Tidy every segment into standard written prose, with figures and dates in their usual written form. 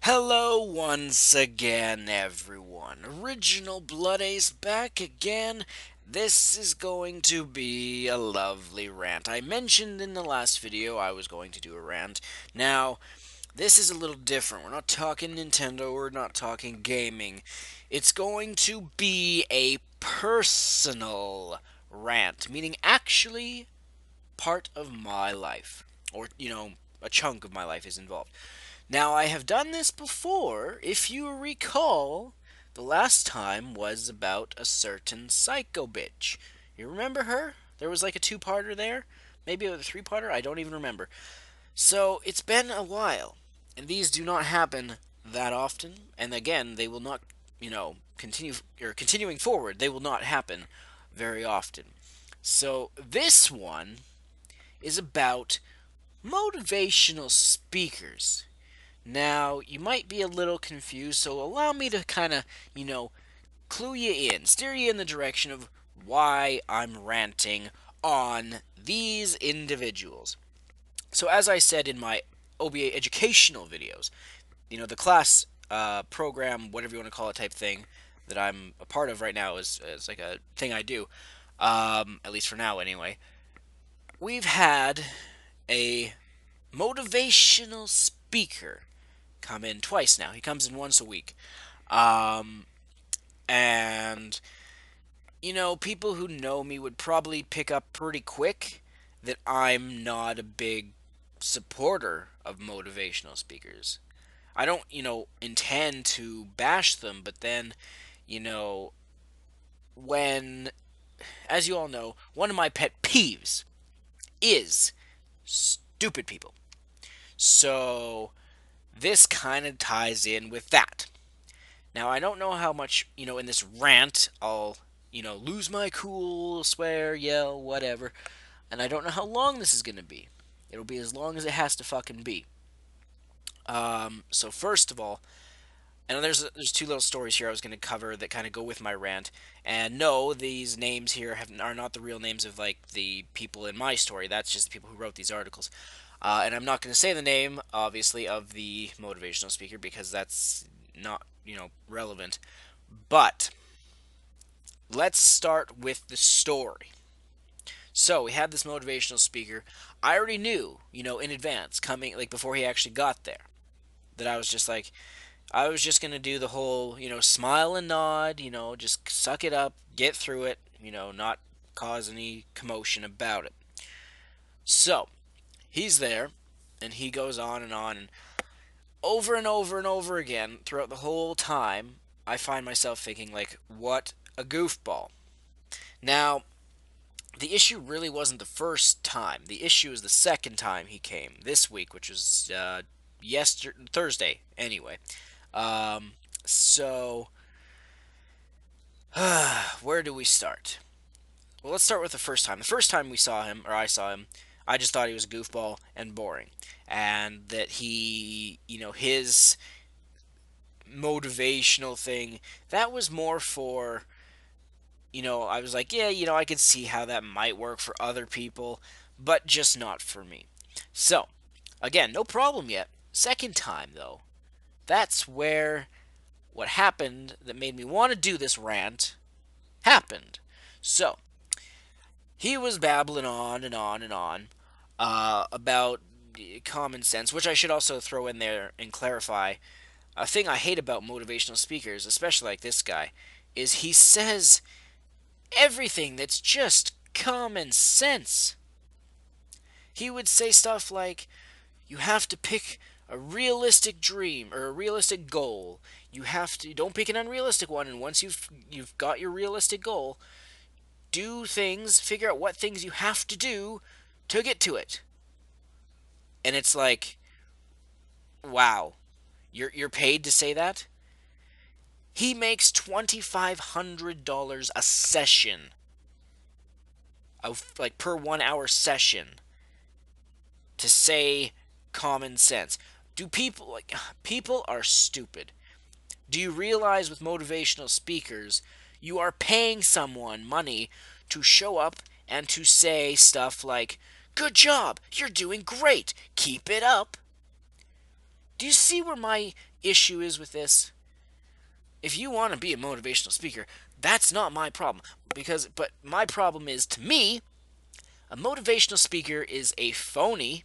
Hello once again, everyone. Original Blood Ace back again. This is going to be a lovely rant. I mentioned in the last video I was going to do a rant. Now, this is a little different. We're not talking Nintendo, we're not talking gaming. It's going to be a personal rant, meaning actually part of my life. Or, a chunk of my life is involved. Now, I have done this before. If you recall, the last time was about a certain psycho bitch. You remember her? There was like a two-parter there? Maybe a three-parter? I don't even remember. So, it's been a while. And these do not happen that often. And again, they will not, continuing forward, they will not happen very often. So, this one is about motivational speakers. Now, you might be a little confused, so allow me to kind of, clue you in, steer you in the direction of why I'm ranting on these individuals. So, as I said in my OBA educational videos, the class program, whatever you want to call it, type thing that I'm a part of right now is like a thing I do, at least for now anyway. We've had a motivational speaker come in twice now. He comes in once a week. Um, and, people who know me would probably pick up pretty quick that I'm not a big supporter of motivational speakers. I don't, intend to bash them, but then, you know, when, as you all know, one of my pet peeves is stupid people. So, this kind of ties in with that. Now, I don't know how much, in this rant I'll, lose my cool, swear, yell, whatever. And I don't know how long this is going to be. It'll be as long as it has to fucking be. So first of all, and there's two little stories here I was going to cover that kind of go with my rant. And no, these names here are not the real names of like the people in my story. That's just the people who wrote these articles. And I'm not going to say the name, obviously, of the motivational speaker because that's not, relevant. But let's start with the story. So we had this motivational speaker. I already knew, in advance, coming like before he actually got there, that I was just like, I was just gonna do the whole, smile and nod, just suck it up, get through it, not cause any commotion about it. So he's there, and he goes on, and over and over and over again throughout the whole time, I find myself thinking like, what a goofball. Now, the issue really wasn't the first time. The issue is the second time he came this week, which was Thursday anyway. So where do we start? Well, let's start with the first time. The first time we saw him, or I saw him, I just thought he was a goofball and boring, and that he, his motivational thing that was more for, I was like, yeah, I could see how that might work for other people, but just not for me. So, again, no problem yet. Second time, though, that's where what happened that made me want to do this rant happened. So, he was babbling on and on and on about common sense, which I should also throw in there and clarify. A thing I hate about motivational speakers, especially like this guy, is he says everything that's just common sense. He would say stuff like, you have to pick a realistic dream or a realistic goal. You have to don't pick an unrealistic one, and once you've got your realistic goal, do things, figure out what things you have to do to get to it. And it's like, wow, you're paid to say that? He makes $2,500 a session, of like per 1 hour session, to say common sense. Do people people are stupid. Do you realize with motivational speakers, you are paying someone money to show up and to say stuff like, "Good job, you're doing great, keep it up"? Do you see where my issue is with this? If you want to be a motivational speaker, that's not my problem. But my problem is, to me, a motivational speaker is a phony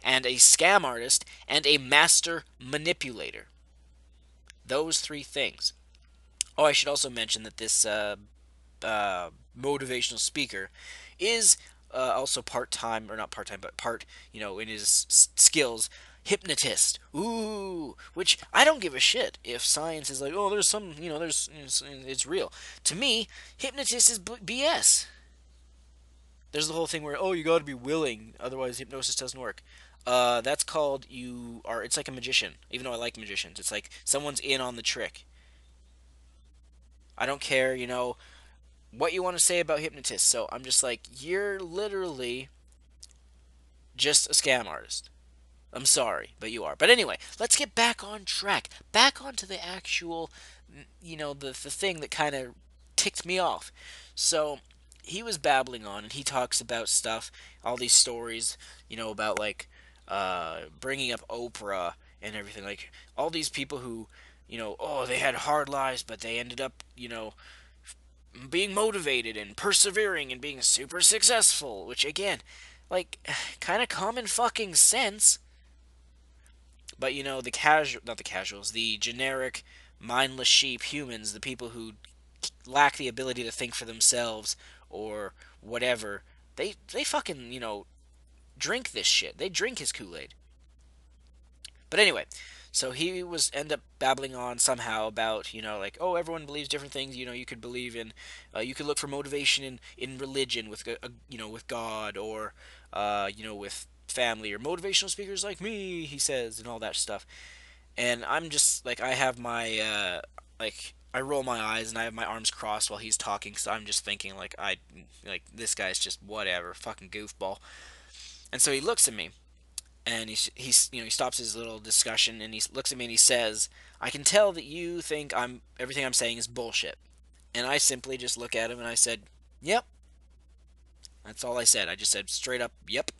and a scam artist and a master manipulator. Those three things. Oh, I should also mention that this motivational speaker is also part time, or not part time, but part, in his skills, hypnotist. Ooh, which I don't give a shit if science is like, oh, there's some, it's real. To me, hypnotist is BS. There's the whole thing where, oh, you got to be willing, otherwise hypnosis doesn't work. That's called you are. It's like a magician. Even though I like magicians, it's like someone's in on the trick. I don't care, what you want to say about hypnotists. So I'm just like, you're literally just a scam artist. I'm sorry, but you are. But anyway, let's get back on track. Back onto the actual, the thing that kind of ticked me off. So he was babbling on, and he talks about stuff, all these stories, about like bringing up Oprah and everything. Like all these people who, oh, they had hard lives, but they ended up, being motivated and persevering and being super successful, which again, like, kind of common fucking sense. But the casual, not the casuals, the generic, mindless sheep humans, the people who lack the ability to think for themselves or whatever, they fucking drink this shit. They drink his Kool Aid. But anyway, so he was end up babbling on somehow about like, oh, everyone believes different things. You could believe in, you could look for motivation in religion with with God, or with family, or motivational speakers like me, he says, and all that stuff. And I'm just like, I have my like, I roll my eyes and I have my arms crossed while he's talking, so I'm just thinking like, this guy's just whatever, fucking goofball. And so he looks at me, and he stops his little discussion, and he looks at me and he says, "I can tell that you think everything I'm saying is bullshit." And I simply just look at him and I said, "Yep." That's all I said. I just said straight up, "Yep."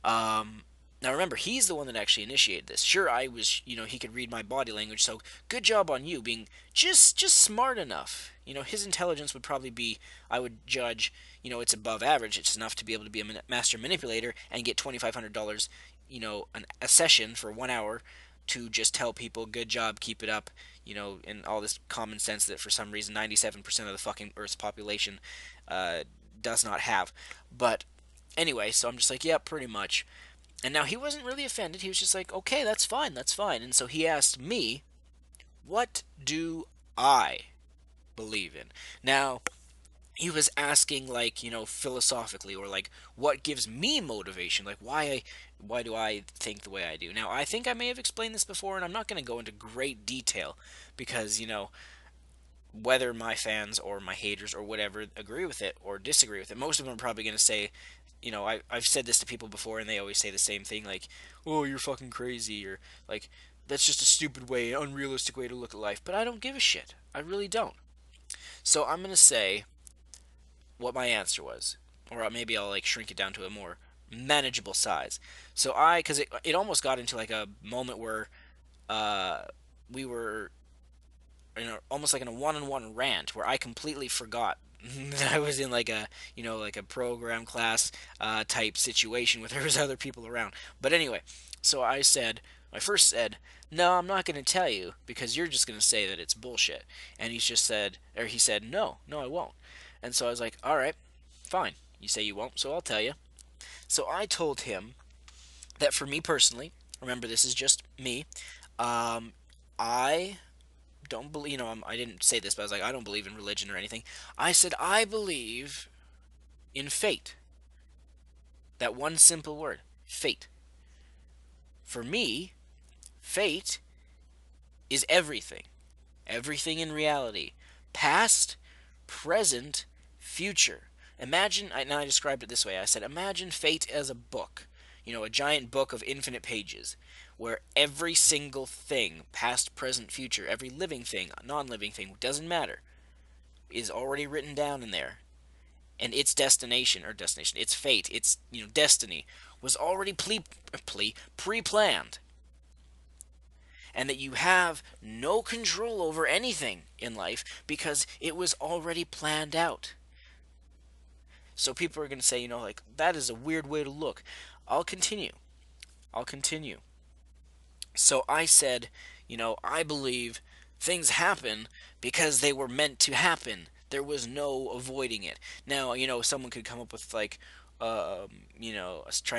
Um, Now remember, he's the one that actually initiated this. Sure, I was, he could read my body language, so good job on you being just smart enough. His intelligence would probably be, I would judge, it's above average. It's enough to be able to be a master manipulator and get $2,500, a session for 1 hour to just tell people, good job, keep it up, and all this common sense that for some reason 97% of the fucking Earth's population uh, does not have. But anyway, so I'm just like, yeah, pretty much. And now he wasn't really offended. He was just like, okay, that's fine, that's fine. And so he asked me, what do I believe in? Now, he was asking, like, philosophically, or like, what gives me motivation? Like, why do I think the way I do? Now, I think I may have explained this before, and I'm not going to go into great detail because, whether my fans or my haters or whatever agree with it or disagree with it, most of them are probably going to say, I've said this to people before, and they always say the same thing, like, oh, you're fucking crazy, or like, that's just a stupid way, an unrealistic way to look at life. But I don't give a shit. I really don't. So I'm going to say what my answer was. Or maybe I'll like shrink it down to a more manageable size. So because it almost got into like a moment where uh, we were almost like in a one-on-one rant where I completely forgot that I was in like a like a program class type situation where there was other people around. But anyway, so I first said, no, I'm not going to tell you because you're just going to say that it's bullshit. And he said, no, no, I won't. And so I was like, all right, fine. You say you won't, so I'll tell you. So I told him that for me personally, remember this is just me, um, I don't believe, I didn't say this, but I was like, I don't believe in religion or anything. I said, I believe in fate. That one simple word, fate. For me, fate is everything. Everything in reality. Past, present, future. And I described it this way. I said, imagine fate as a book. A giant book of infinite pages where every single thing, past, present, future, every living thing, non-living thing, doesn't matter, is already written down in there. And its its fate, its destiny was already pre-planned. and that you have no control over anything in life because it was already planned out. So people are going to say, like, that is a weird way to look. I'll continue. I'll continue. So I said, I believe things happen because they were meant to happen. There was no avoiding it. Now, someone could come up with like, try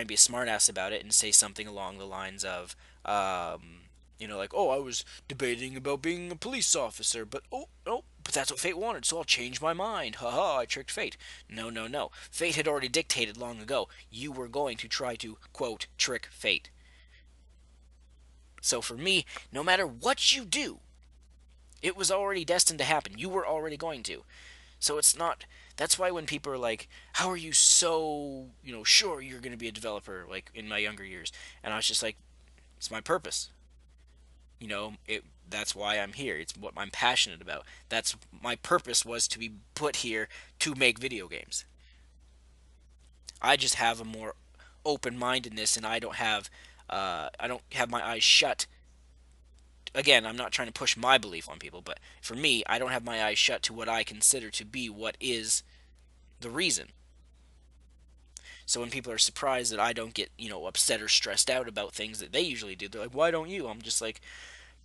and be a smartass about it and say something along the lines of, like, oh, I was debating about being a police officer, but oh, no, but that's what fate wanted, so I'll change my mind. Haha, I tricked fate. No, no, no. Fate had already dictated long ago. You were going to try to, quote, trick fate. So for me, no matter what you do, it was already destined to happen. You were already going to. So it's not. That's why when people are like, "How are you so, sure you're going to be a developer?" Like in my younger years, and I was just like, "It's my purpose. It. That's why I'm here. It's what I'm passionate about. That's my purpose was to be put here to make video games. I just have a more open-mindedness, and I don't have my eyes shut. Again, I'm not trying to push my belief on people, but for me, I don't have my eyes shut to what I consider to be what is the reason. So when people are surprised that I don't get, upset or stressed out about things that they usually do, they're like, "Why don't you?" I'm just like,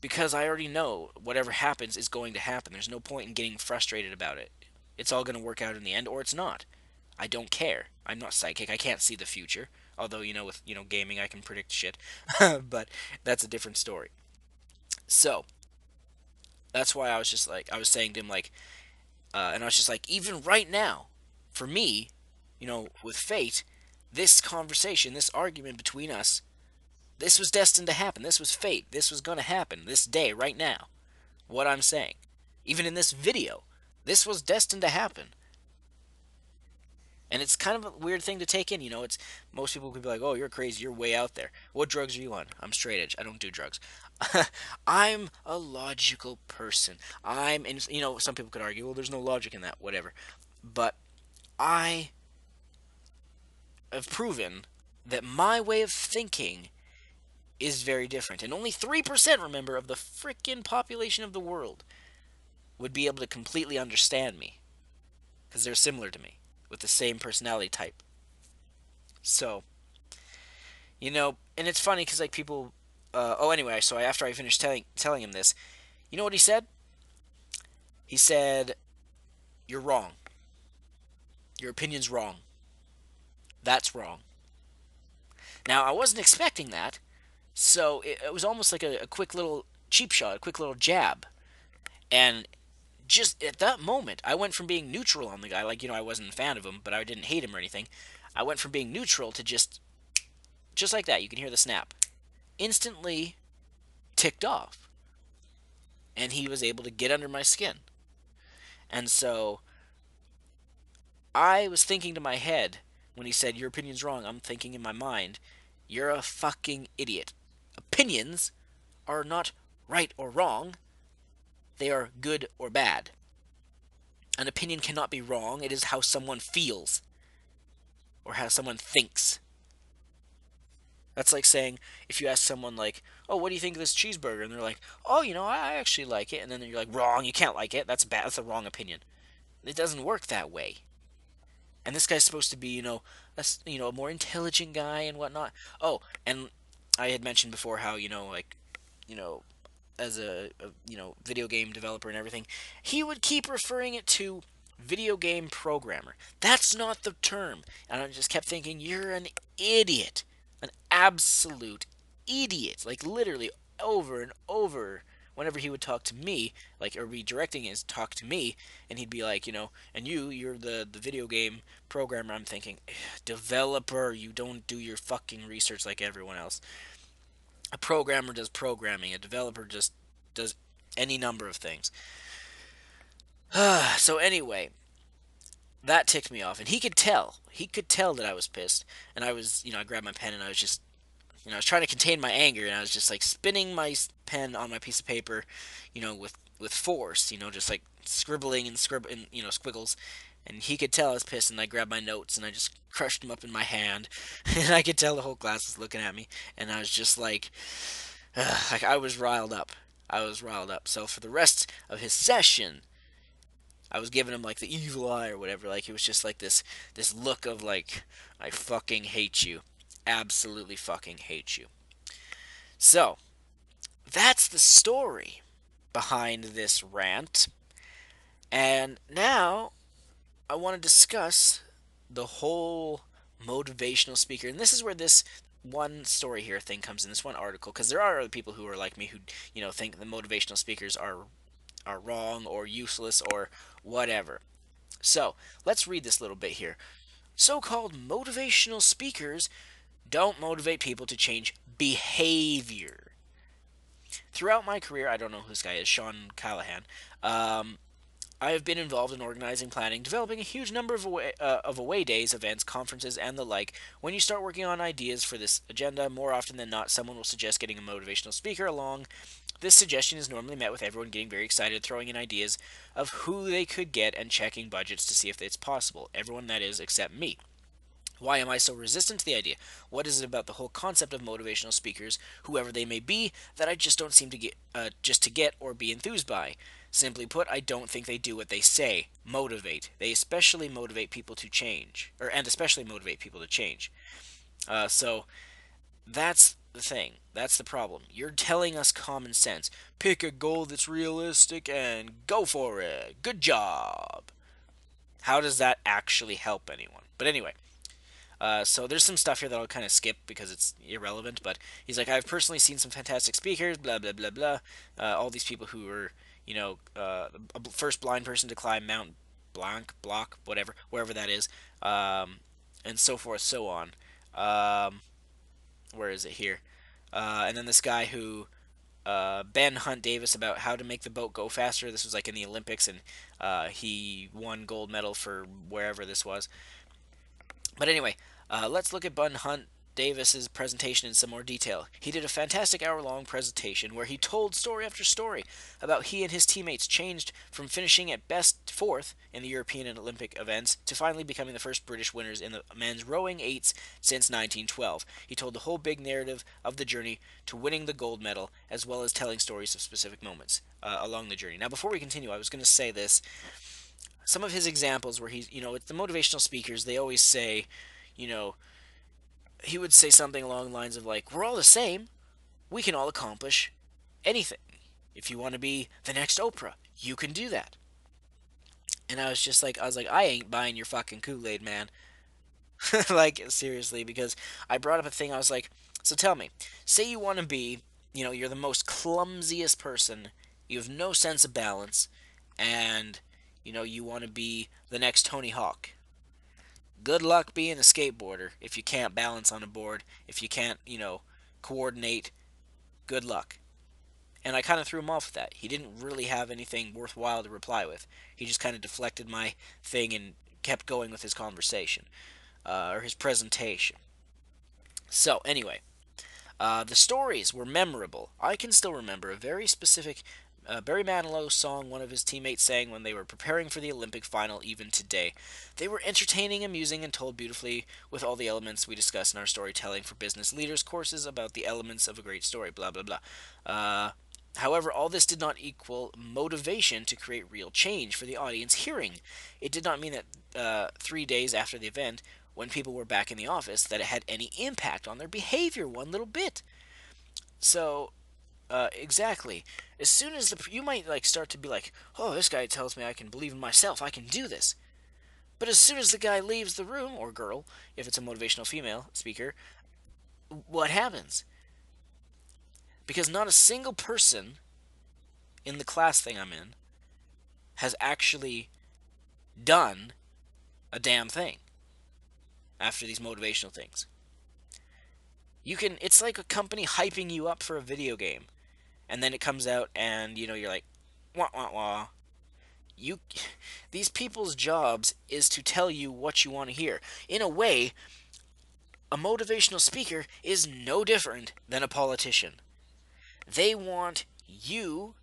because I already know whatever happens is going to happen. There's no point in getting frustrated about it. It's all going to work out in the end, or it's not. I don't care. I'm not psychic. I can't see the future. Although, with, gaming, I can predict shit. But that's a different story. So, that's why I was just like, I was saying to him, like, and I was just like, even right now, for me, with fate, this conversation, this argument between us, this was destined to happen. This was fate. This was going to happen this day, right now. What I'm saying. Even in this video, this was destined to happen. And it's kind of a weird thing to take in. It's most people could be like, "Oh, you're crazy. You're way out there. What drugs are you on?" I'm straight edge. I don't do drugs. I'm a logical person. And some people could argue, well, there's no logic in that, whatever. But I have proven that my way of thinking is very different. And only 3%, remember, of the frickin' population of the world would be able to completely understand me. Because they're similar to me, with the same personality type. So, and it's funny because, like, people. Anyway, so after I finished telling him this, you know what he said? He said, "You're wrong. Your opinion's wrong. That's wrong." Now, I wasn't expecting that, so it was almost like a quick little cheap shot, a quick little jab. And just at that moment, I went from being neutral on the guy, like, I wasn't a fan of him, but I didn't hate him or anything. I went from being neutral to just like that. You can hear the snap. Instantly ticked off. And he was able to get under my skin. And so I was thinking to my head when he said, "Your opinion's wrong," I'm thinking in my mind, "You're a fucking idiot. Opinions are not right or wrong. They are good or bad. An opinion cannot be wrong. It is how someone feels or how someone thinks." That's like saying, if you ask someone like, "Oh, what do you think of this cheeseburger?" And they're like, "Oh, I actually like it." And then you're like, "Wrong, you can't like it. That's bad. That's a wrong opinion." It doesn't work that way. And this guy's supposed to be, a more intelligent guy and whatnot. Oh, and I had mentioned before how, like, you know, as a video game developer and everything, he would keep referring it to video game programmer. That's not the term. And I just kept thinking, "You're an idiot. An absolute idiot." Like, literally over and over. Whenever he would talk to me, like, or be directing his talk to me, and he'd be like, "And you're the video game programmer." I'm thinking, developer, you don't do your fucking research like everyone else. A programmer does programming. A developer just does any number of things. So anyway, that ticked me off, and he could tell. He could tell that I was pissed, and I was, I grabbed my pen and I was just, I was trying to contain my anger, and I was just like spinning my pen on my piece of paper, with force, just like scribbling and squiggles. And he could tell I was pissed, and I grabbed my notes and I just crushed them up in my hand, and I could tell the whole class was looking at me, and I was just like, I was riled up. I was riled up. So for the rest of his session, I was giving him like the evil eye or whatever. Like it was just like this look of like I fucking hate you, absolutely fucking hate you. So that's the story behind this rant. And now I want to discuss the whole motivational speaker. And this is where this one story here thing comes in, this one article, because there are other people who are like me who, think the motivational speakers are wrong or useless or whatever. So, let's read this little bit here. So-called motivational speakers don't motivate people to change behavior. Throughout my career, I don't know who this guy is, Sean Callahan. Um, I have been involved in organizing, planning, developing a huge number of away days, events, conferences, and the like. When you start working on ideas for this agenda, more often than not, someone will suggest getting a motivational speaker along. This suggestion is normally met with everyone getting very excited, throwing in ideas of who they could get, and checking budgets to see if it's possible. Everyone, that is, except me. Why am I so resistant to the idea? What is it about the whole concept of motivational speakers, whoever they may be, that I just don't seem to get or be enthused by? Simply put, I don't think they do what they say. Motivate. They especially motivate people to change, and especially motivate people to change. So that's the thing. That's the problem. You're telling us common sense. Pick a goal that's realistic and go for it. Good job. How does that actually help anyone? But anyway, so there's some stuff here that I'll kind of skip because it's irrelevant. But he's like, I've personally seen some fantastic speakers, blah blah blah blah. All these people who were, a first blind person to climb Mount Blanc, Block, whatever, wherever that is, and so forth, so on. Where is it here? And then this guy who Ben Hunt Davis about how to make the boat go faster. This was like in the Olympics, and he won gold medal for wherever this was. But anyway, let's look at Ben Hunt Davis's presentation in some more detail. He did a fantastic hour-long presentation where he told story after story about he and his teammates changed from finishing at best fourth in the European and Olympic events to finally becoming the first British winners in the men's rowing eights since 1912. He told the whole big narrative of the journey to winning the gold medal, as well as telling stories of specific moments along the journey. Now, before we continue, I was going to say this. Some of his examples where he's, it's the motivational speakers, they always say, you know, he would say something along the lines of like, we're all the same. We can all accomplish anything. If you want to be the next Oprah, you can do that. And I was like, I ain't buying your fucking Kool-Aid, man. Like, seriously, because I brought up a thing, I was like, so tell me, say you want to be, you're the most clumsiest person, you have no sense of balance, and, you want to be the next Tony Hawk. Good luck being a skateboarder if you can't balance on a board, if you can't, coordinate. Good luck. And I kind of threw him off with that. He didn't really have anything worthwhile to reply with. He just kind of deflected my thing and kept going with his conversation, or his presentation. So, anyway, the stories were memorable. I can still remember a very specific Barry Manilow song one of his teammates sang when they were preparing for the Olympic final even today. They were entertaining, amusing, and told beautifully with all the elements we discuss in our storytelling for business leaders courses about the elements of a great story, blah, blah, blah. However, all this did not equal motivation to create real change for the audience hearing. It did not mean that 3 days after the event, when people were back in the office, that it had any impact on their behavior one little bit. So, exactly. As soon as you might like start to be like, oh, this guy tells me I can believe in myself, I can do this. But as soon as the guy leaves the room, or girl, if it's a motivational female speaker, what happens? Because not a single person in the class thing I'm in has actually done a damn thing after these motivational things. It's like a company hyping you up for a video game, and then it comes out and you're like, wah wah wah. You These people's jobs is to tell you what you want to hear. In a way, a motivational speaker is no different than a politician. They want you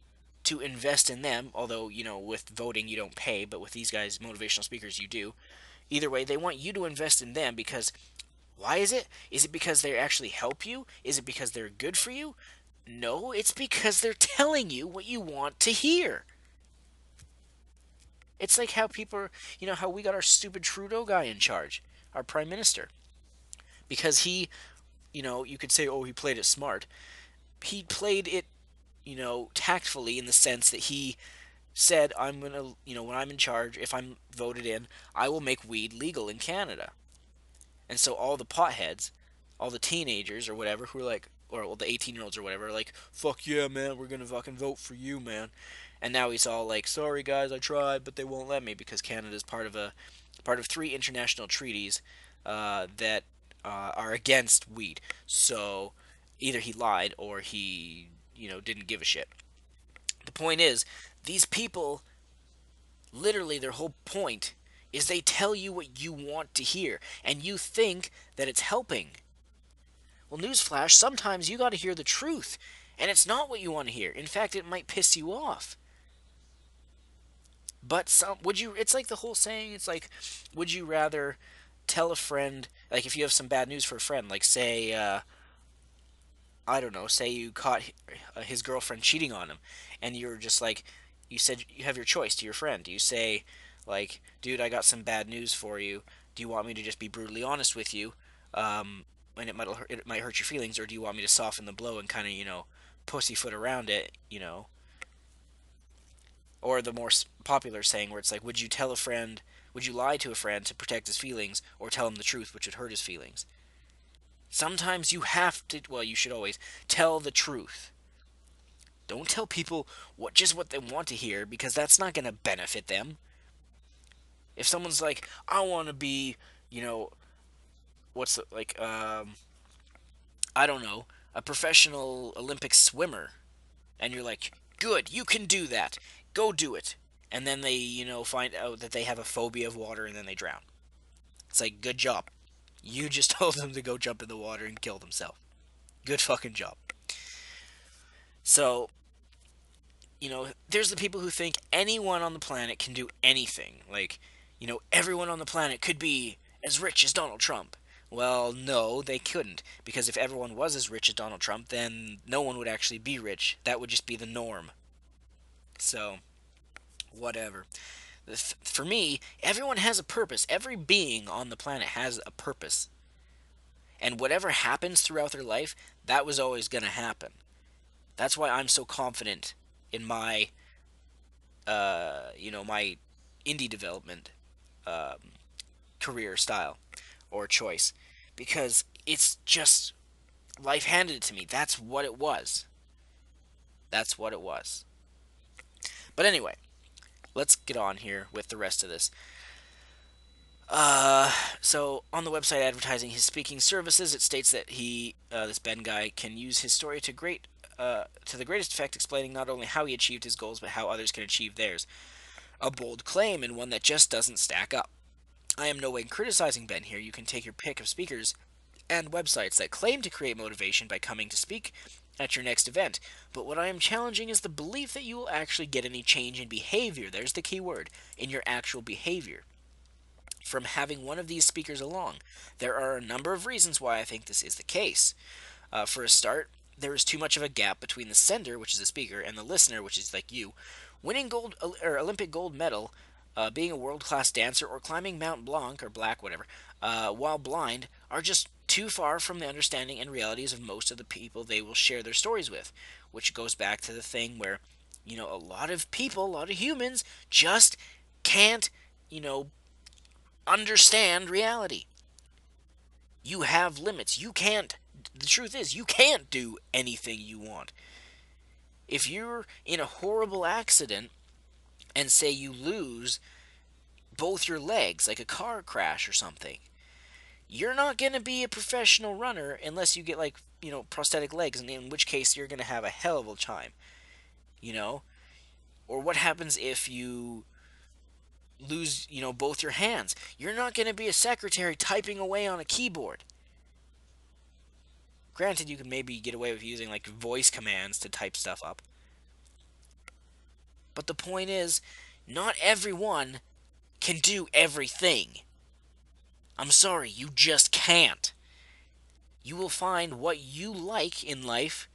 to invest in them, although, with voting you don't pay, but with these guys, motivational speakers, you do. Either way, they want you to invest in them because why is it? Is it because they actually help you? Is it because they're good for you? No, it's because they're telling you what you want to hear. It's like how people are, how we got our stupid Trudeau guy in charge, our prime minister. Because he, you could say, oh, he played it smart. He played it, tactfully in the sense that he said, I'm going to, when I'm in charge, if I'm voted in, I will make weed legal in Canada. And so all the potheads, all the teenagers or whatever who are like, or well, the 18-year-olds or whatever, are like, fuck yeah, man, we're going to fucking vote for you, man. And now he's all like, sorry guys, I tried, but they won't let me because Canada's part of three international treaties that are against weed. So either he lied or he, didn't give a shit. The point is, these people, literally, their whole point is they tell you what you want to hear, and you think that it's helping. Well, newsflash, sometimes you gotta hear the truth, and it's not what you want to hear. In fact, it might piss you off. But it's like the whole saying, it's like, would you rather tell a friend, like if you have some bad news for a friend, like say, I don't know, say you caught his girlfriend cheating on him, and you're just like, you said you have your choice to your friend. Do you say, like, dude, I got some bad news for you. Do you want me to just be brutally honest with you, and it might hurt your feelings, or do you want me to soften the blow and kind of, pussyfoot around it, Or the more popular saying where it's like, would you lie to a friend to protect his feelings, or tell him the truth, which would hurt his feelings? Sometimes you have to, well, you should always tell the truth. Don't tell people what they want to hear, because that's not going to benefit them. If someone's like, I want to be, you know, what's the, like, I don't know, a professional Olympic swimmer, and you're like, good, you can do that. Go do it. And then they, find out that they have a phobia of water and then they drown. It's like, good job. You just told them to go jump in the water and kill themselves. Good fucking job. So, there's the people who think anyone on the planet can do anything. Like, everyone on the planet could be as rich as Donald Trump. Well, no, they couldn't. Because if everyone was as rich as Donald Trump, then no one would actually be rich. That would just be the norm. So, whatever. For me, everyone has a purpose. Every being on the planet has a purpose. And whatever happens throughout their life, that was always going to happen. That's why I'm so confident in my, my indie development career style or choice, because it's just life handed it to me. That's what it was. That's what it was. But anyway, let's get on here with the rest of this. So on the website advertising his speaking services, it states that this Ben guy, can use his story to the greatest effect, explaining not only how he achieved his goals, but how others can achieve theirs. A bold claim, and one that just doesn't stack up. I am no way criticizing Ben here. You can take your pick of speakers and websites that claim to create motivation by coming to speak at your next event. But what I am challenging is the belief that you will actually get any change in behavior. There's the key word, in your actual behavior, from having one of these speakers along. There are a number of reasons why I think this is the case. For a start, there is too much of a gap between the sender, which is the speaker, and the listener, which is like you. Winning gold or Olympic gold medal, being a world-class dancer, or climbing Mount Blanc or Black, whatever, while blind, are just too far from the understanding and realities of most of the people they will share their stories with. Which goes back to the thing where, a lot of people, a lot of humans, just can't, understand reality. You have limits. The truth is, you can't do anything you want. If you're in a horrible accident and say you lose both your legs, like a car crash or something, you're not going to be a professional runner unless you get, like, prosthetic legs, and in which case you're going to have a hell of a time, Or what happens if you lose, both your hands? You're not going to be a secretary typing away on a keyboard. Granted, you can maybe get away with using, like, voice commands to type stuff up. But the point is, not everyone can do everything. I'm sorry, you just can't. You will find what you like in life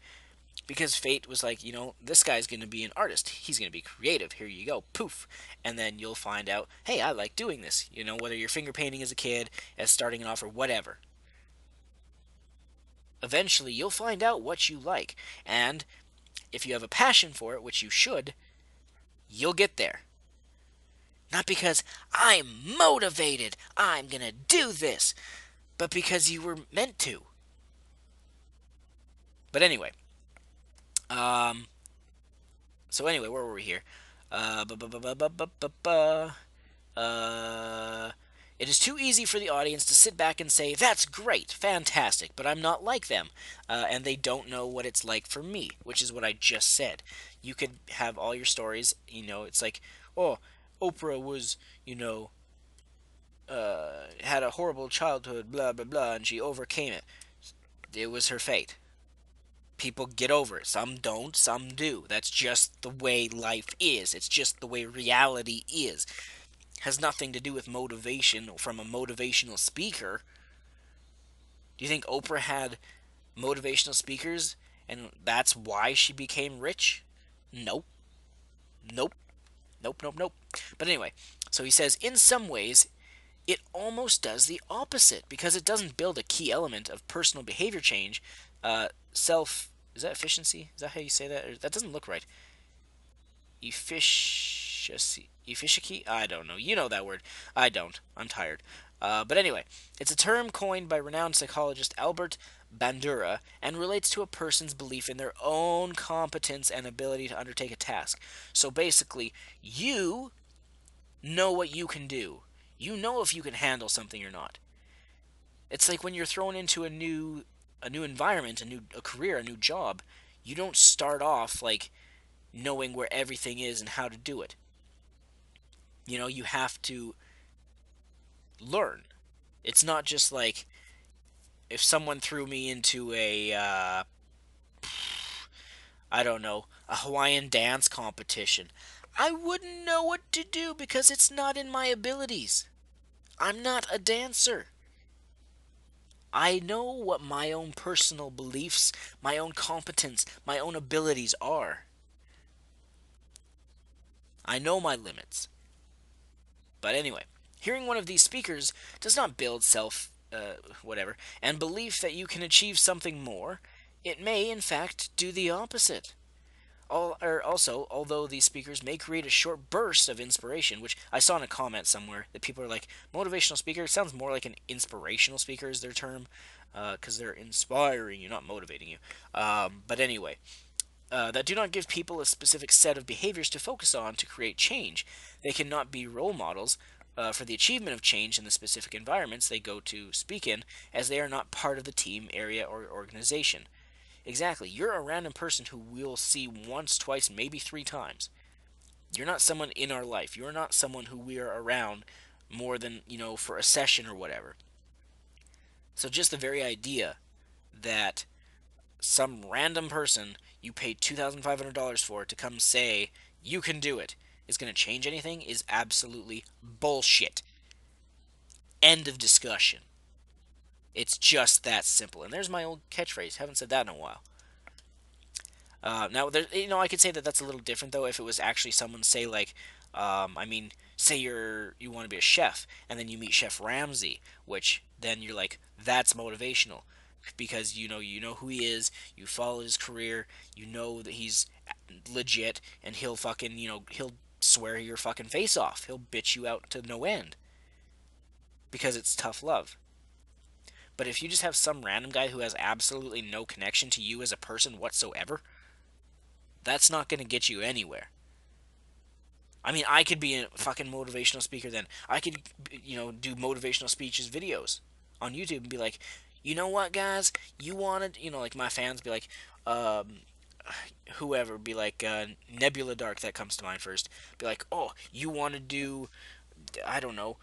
because fate was like, this guy's going to be an artist. He's going to be creative. Here you go. Poof. And then you'll find out, hey, I like doing this. Whether you're finger painting as a kid, as starting off, or whatever. Eventually, you'll find out what you like. And if you have a passion for it, which you should, you'll get there. Not because I'm motivated, I'm going to do this, but because you were meant to. But anyway, um, where were we here? Uh, bu- bu- bu- bu- bu- bu- bu- bu- uh, it is too easy for the audience to sit back and say, that's great, fantastic, but I'm not like them. And they don't know what it's like for me, which is what I just said. You could have all your stories, it's like, oh, Oprah was, had a horrible childhood, blah, blah, blah, and she overcame it. It was her fate. People get over it. Some don't, some do. That's just the way life is. It's just the way reality is. Has nothing to do with motivation from a motivational speaker. Do you think Oprah had motivational speakers and that's why she became rich? Nope. Nope. Nope, nope, nope. But anyway, so he says, in some ways, it almost does the opposite because it doesn't build a key element of personal behavior change. Self. Is that efficiency? Is that how you say that? That doesn't look right. Efficiency? I don't know. You know that word. I don't. I'm tired. But anyway, it's a term coined by renowned psychologist Albert Bandura and relates to a person's belief in their own competence and ability to undertake a task. So basically, you know what you can do. You know if you can handle something or not. It's like when you're thrown into a new environment, a career, a new job. You don't start off like knowing where everything is and how to do it. You have to learn. It's not just like if someone threw me into I don't know, a Hawaiian dance competition. I wouldn't know what to do because it's not in my abilities. I'm not a dancer. I know what my own personal beliefs, my own competence, my own abilities are. I know my limits. But anyway, hearing one of these speakers does not build whatever, and belief that you can achieve something more. It may, in fact, do the opposite. Also, although these speakers may create a short burst of inspiration, which I saw in a comment somewhere that people are like, motivational speaker, it sounds more like an inspirational speaker is their term, because they're inspiring you, not motivating you. But anyway, that do not give people a specific set of behaviors to focus on to create change. They cannot be role models for the achievement of change in the specific environments they go to speak in, as they are not part of the team, area, or organization. Exactly. You're a random person who we'll see once, twice, maybe three times. You're not someone in our life. You're not someone who we are around more than, for a session or whatever. So just the very idea that some random person you paid $2,500 for to come say you can do it is going to change anything is absolutely bullshit. End of discussion. It's just that simple. And there's my old catchphrase. Haven't said that in a while. Now, I could say that that's a little different though if it was actually someone say like, say you want to be a chef and then you meet Chef Ramsay, which then you're like, that's motivational because you know who he is, you follow his career, you know that he's legit, and he'll fucking he'll swear your fucking face off, he'll bitch you out to no end because it's tough love. But if you just have some random guy who has absolutely no connection to you as a person whatsoever, that's not going to get you anywhere. I mean, I could be a fucking motivational speaker then. I could, do motivational speeches videos on YouTube and be like, you know what, guys? You wanted, like my fans be like, um, whoever, be like, Nebula Dark, that comes to mind first. Be like, oh, you want to do, I don't know,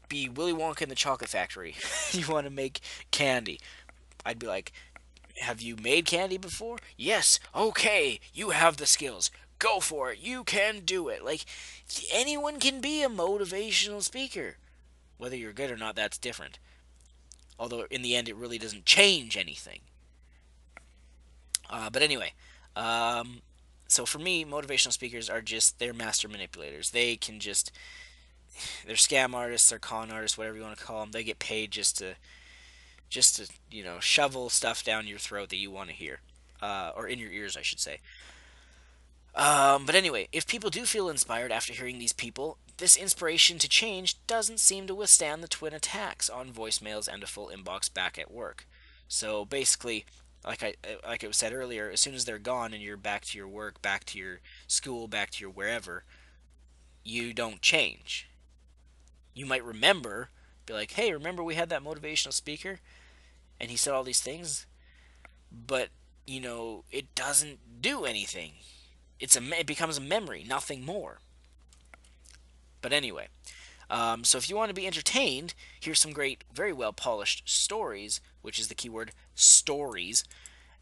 be Willy Wonka in the Chocolate Factory. You want to make candy. I'd be like, have you made candy before? Yes. Okay, you have the skills. Go for it. You can do it. Like, anyone can be a motivational speaker. Whether you're good or not, that's different. Although, in the end, it really doesn't change anything. But anyway, Um, so for me, motivational speakers are just they're master manipulators. They're scam artists, they're con artists, whatever you want to call them. They get paid just to shovel stuff down your throat that you want to hear, or in your ears, I should say. But anyway, if people do feel inspired after hearing these people, this inspiration to change doesn't seem to withstand the twin attacks on voicemails and a full inbox back at work. So basically, like it was said earlier, as soon as they're gone and you're back to your work, back to your school, back to your wherever, you don't change. You might remember, be like, "Hey, remember we had that motivational speaker and he said all these things?" But it doesn't do anything. It becomes a memory, nothing more. But anyway, so if you want to be entertained, here's some great, very well polished stories, which is the keyword stories,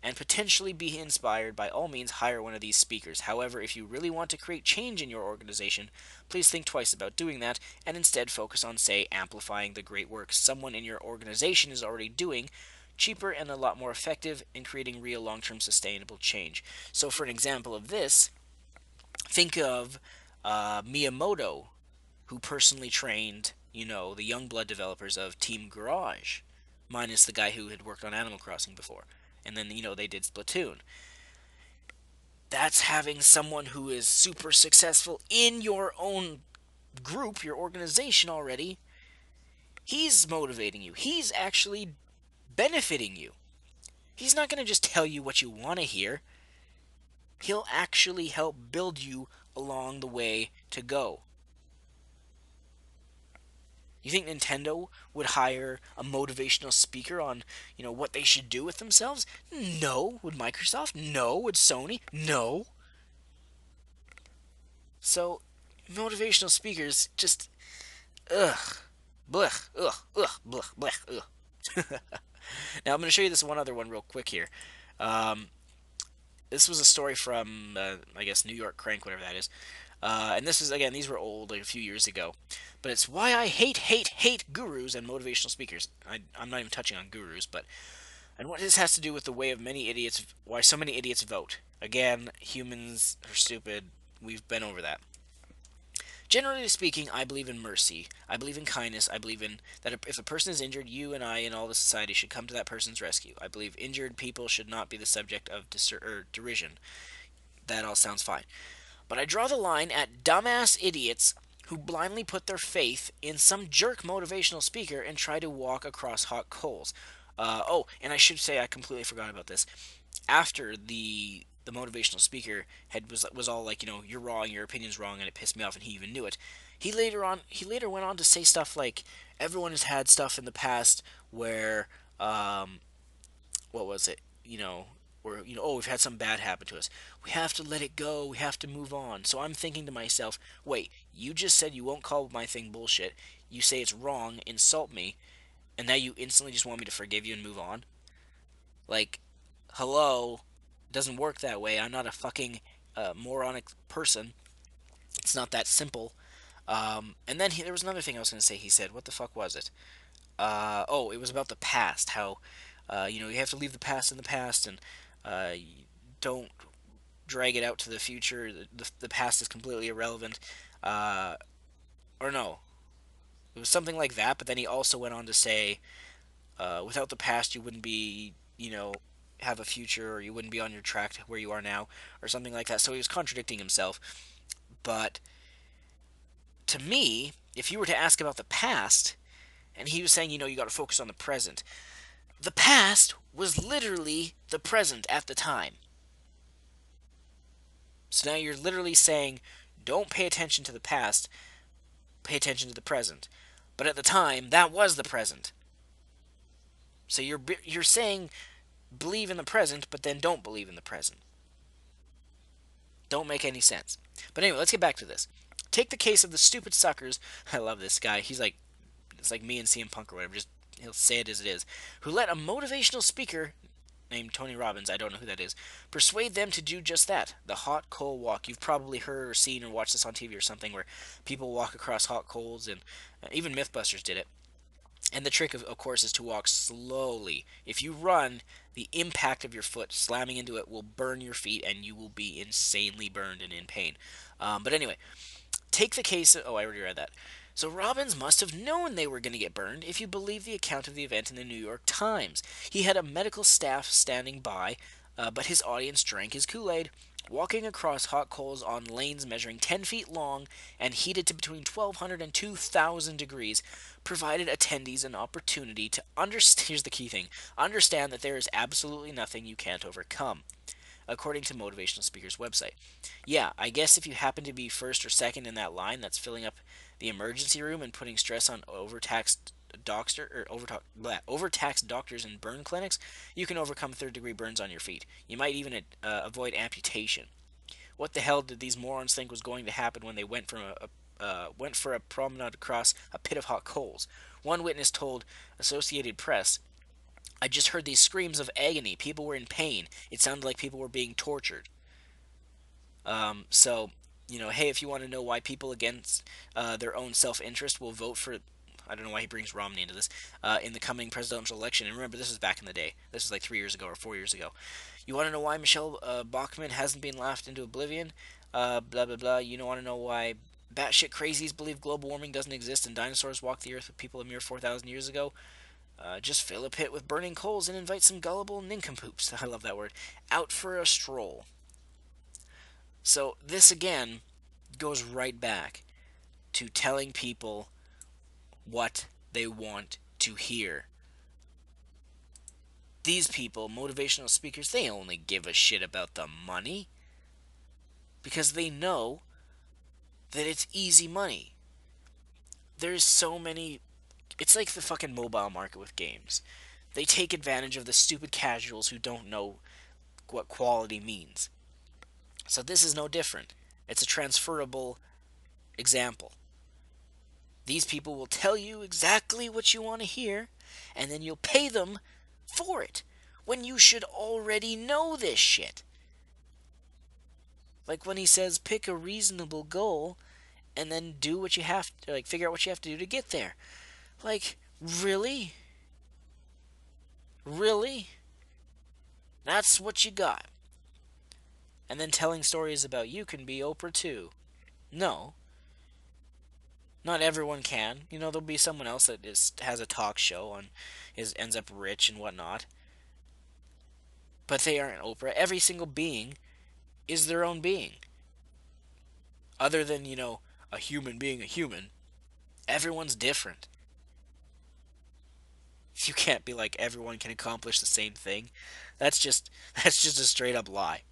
and potentially be inspired. By all means, hire one of these speakers. However, if you really want to create change in your organization, please think twice about doing that and instead focus on, say, amplifying the great work someone in your organization is already doing, cheaper and a lot more effective in creating real long-term sustainable change. So for an example of this, think of Miyamoto, who personally trained, the young blood developers of Team Garage, minus the guy who had worked on Animal Crossing before. And then, they did Splatoon. That's having someone who is super successful in your own group, your organization already. He's motivating you. He's actually benefiting you. He's not going to just tell you what you want to hear. He'll actually help build you along the way to go. You think Nintendo would hire a motivational speaker on, what they should do with themselves? No. Would Microsoft? No. Would Sony? No. So, motivational speakers just, ugh, blech, ugh, ugh, blech, blech, ugh. Now I'm going to show you this one other one real quick here. Um, this was a story from, I guess, New York Crank, whatever that is. And this is, again, these were old, like a few years ago. But it's why I hate gurus and motivational speakers. I'm not even touching on gurus, but. And what this has to do with the way of many idiots, why so many idiots vote. Again, humans are stupid. We've been over that. Generally speaking, I believe in mercy. I believe in kindness. I believe in that if a person is injured, you and I and all the society should come to that person's rescue. I believe injured people should not be the subject of derision. That all sounds fine. But I draw the line at dumbass idiots who blindly put their faith in some jerk motivational speaker and try to walk across hot coals. And I should say I completely forgot about this. After the motivational speaker was all like, you're wrong, your opinion's wrong, and it pissed me off, and he even knew it. He later went on to say stuff like, everyone has had stuff in the past where, what was it? Or oh, we've had something bad happen to us. We have to let it go. We have to move on. So I'm thinking to myself, wait, you just said you won't call my thing bullshit. You say it's wrong, insult me, and now you instantly just want me to forgive you and move on? Like, hello, it doesn't work that way. I'm not a fucking moronic person. It's not that simple. And then there was another thing I was going to say. He said, what the fuck was it? It was about the past. How, you have to leave the past in the past, and don't drag it out to the future. The past is completely irrelevant. Uh, or no, it was something like that. But then he also went on to say, without the past, you wouldn't be, have a future, or you wouldn't be on your track to where you are now, or something like that. So he was contradicting himself. But to me, if you were to ask about the past, and he was saying, you got to focus on the present. The past was literally the present at the time. So now you're literally saying, don't pay attention to the past, pay attention to the present. But at the time, that was the present. So you're saying believe in the present, but then don't believe in the present. Don't make any sense. But anyway, let's get back to this. Take the case of the stupid suckers. I love this guy. It's like me and CM Punk or whatever. Just he'll say it as it is. Who let a motivational speaker named Tony Robbins, I don't know who that is, persuade them to do just that. The hot coal walk. You've probably heard or seen or watched this on TV or something where people walk across hot coals, and even Mythbusters did it. And the trick, of course, is to walk slowly. If you run, the impact of your foot slamming into it will burn your feet, and you will be insanely burned and in pain. But anyway, take the case of. Oh, I already read that. So Robbins must have known they were going to get burned if you believe the account of the event in the New York Times. He had a medical staff standing by, but his audience drank his Kool-Aid, walking across hot coals on lanes measuring 10 feet long and heated to between 1,200 and 2,000 degrees, provided attendees an opportunity to understand. Here's the key thing: understand that there is absolutely nothing you can't overcome, according to Motivational Speaker's website. Yeah, I guess if you happen to be first or second in that line that's filling up the emergency room and putting stress on overtaxed doctors and burn clinics, you can overcome third-degree burns on your feet. You might even avoid amputation. What the hell did these morons think was going to happen when they went for a promenade across a pit of hot coals? One witness told Associated Press, "I just heard these screams of agony. People were in pain. It sounded like people were being tortured." So, hey, if you want to know why people against their own self-interest will vote for, I don't know why he brings Romney into this, in the coming presidential election. And remember, this was back in the day. This was like 3 years ago or 4 years ago. You want to know why Michelle Bachmann hasn't been laughed into oblivion? Blah, blah, blah. You don't want to know why batshit crazies believe global warming doesn't exist and dinosaurs walked the earth with people a mere 4,000 years ago? Just fill a pit with burning coals and invite some gullible nincompoops, I love that word, out for a stroll. So this again goes right back to telling people what they want to hear. These people, motivational speakers, they only give a shit about the money because they know that it's easy money. There's so many. It's like the fucking mobile market with games. They take advantage of the stupid casuals who don't know what quality means. So this is no different. It's a transferable example. These people will tell you exactly what you want to hear, and then you'll pay them for it when you should already know this shit. Like when he says pick a reasonable goal and then do what you have to, like figure out what you have to do to get there. Like, really? Really? That's what you got. And then telling stories about you can be Oprah too. No. Not everyone can. There'll be someone else that has a talk show and ends up rich and whatnot. But they aren't Oprah. Every single being is their own being. Other than, a human being a human, everyone's different. You can't be like everyone can accomplish the same thing. That's just that's just a straight up lie.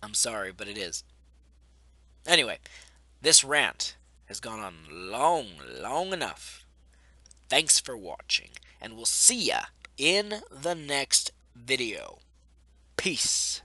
I'm sorry, but it is. Anyway, this rant has gone on long enough. Thanks for watching, and we'll see ya in the next video. Peace.